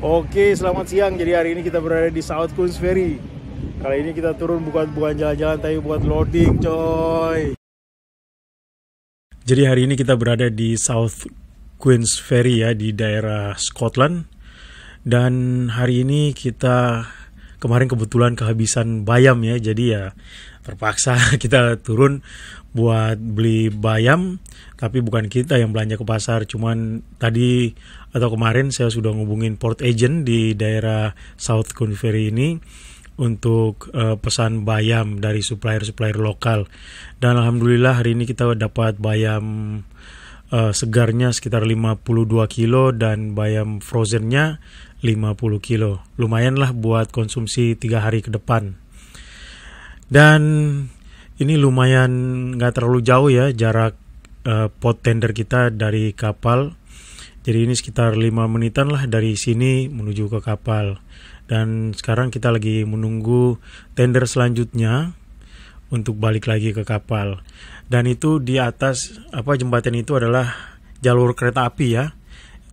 Oke, selamat siang. Jadi hari ini kita berada di South Queens Ferry. Kali ini kita turun bukan jalan-jalan, tapi buat loading, coy. Jadi hari ini kita berada di South Queens Ferry ya, di daerah Scotland. Dan hari ini kita kemarin kebetulan kehabisan bayam ya, jadi ya terpaksa kita turun buat beli bayam. Tapi bukan kita yang belanja ke pasar, cuman tadi atau kemarin saya sudah ngubungin port agent di daerah South Queens Ferry ini untuk pesan bayam dari supplier-supplier lokal. Dan alhamdulillah hari ini kita dapat bayam segarnya sekitar 52 kilo dan bayam frozennya 50 kilo. Lumayan lah buat konsumsi 3 hari ke depan. Dan ini lumayan gak terlalu jauh ya jarak pot tender kita dari kapal. Jadi ini sekitar 5 menitan lah dari sini menuju ke kapal. Dan sekarang kita lagi menunggu tender selanjutnya untuk balik lagi ke kapal. Dan itu di atas jembatan itu adalah jalur kereta api ya,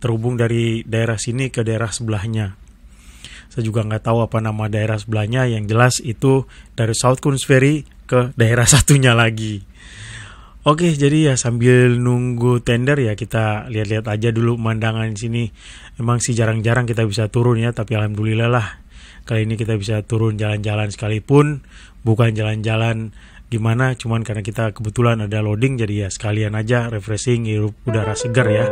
terhubung dari daerah sini ke daerah sebelahnya. Saya juga nggak tahu apa nama daerah sebelahnya, yang jelas itu dari South Queens Ferry ke daerah satunya lagi. Oke, jadi ya sambil nunggu tender ya kita lihat-lihat aja dulu pemandangan di sini. Emang sih jarang-jarang kita bisa turun ya, tapi alhamdulillah lah kali ini kita bisa turun jalan-jalan, sekalipun bukan jalan-jalan gimana, cuman karena kita kebetulan ada loading, jadi ya sekalian aja refreshing, hirup udara segar ya.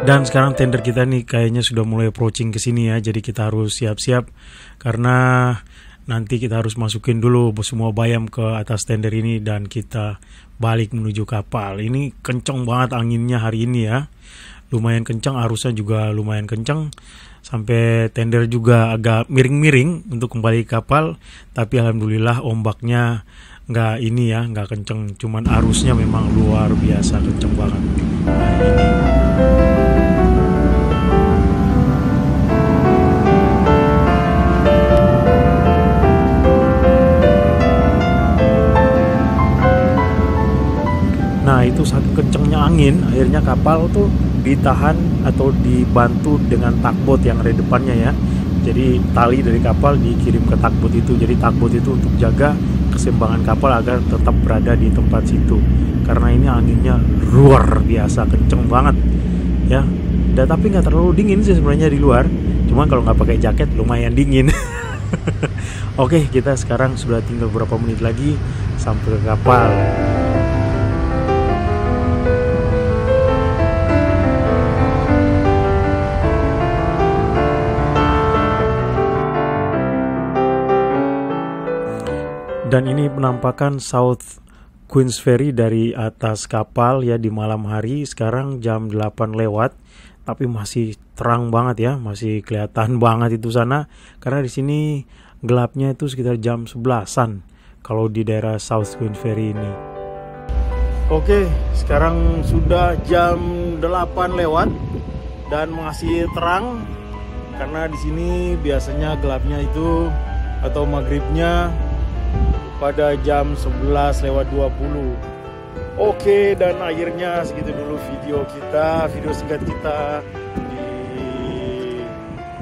Dan sekarang tender kita nih kayaknya sudah mulai approaching ke sini ya. Jadi kita harus siap-siap karena nanti kita harus masukin dulu semua bayam ke atas tender ini dan kita balik menuju kapal. Ini kenceng banget anginnya hari ini ya. Lumayan kenceng, arusnya juga lumayan kenceng. Sampai tender juga agak miring-miring untuk kembali ke kapal. Tapi alhamdulillah ombaknya nggak kenceng. Cuman arusnya memang luar biasa kenceng banget hari ini. Nah itu saking kencengnya angin, akhirnya kapal tuh ditahan atau dibantu dengan tugboat yang ada di depannya ya. Jadi tali dari kapal dikirim ke tugboat itu. Jadi tugboat itu untuk jaga keseimbangan kapal agar tetap berada di tempat situ. Karena ini anginnya luar biasa kenceng banget ya. Dan tapi nggak terlalu dingin sih sebenarnya di luar. Cuman kalau nggak pakai jaket lumayan dingin. Oke, kita sekarang sudah tinggal beberapa menit lagi sampai ke kapal. Dan ini penampakan South Queens Ferry dari atas kapal ya di malam hari. Sekarang jam 8 lewat, tapi masih terang banget ya, masih kelihatan banget itu sana. Karena di sini gelapnya itu sekitar jam 11-an kalau di daerah South Queens Ferry ini. Oke, sekarang sudah jam 8 lewat dan masih terang. Karena di sini biasanya gelapnya itu atau maghribnya pada jam 11:20. Oke, dan akhirnya segitu dulu video singkat kita di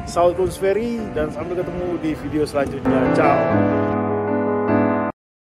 South Queens Ferry, dan sampai ketemu di video selanjutnya. Ciao.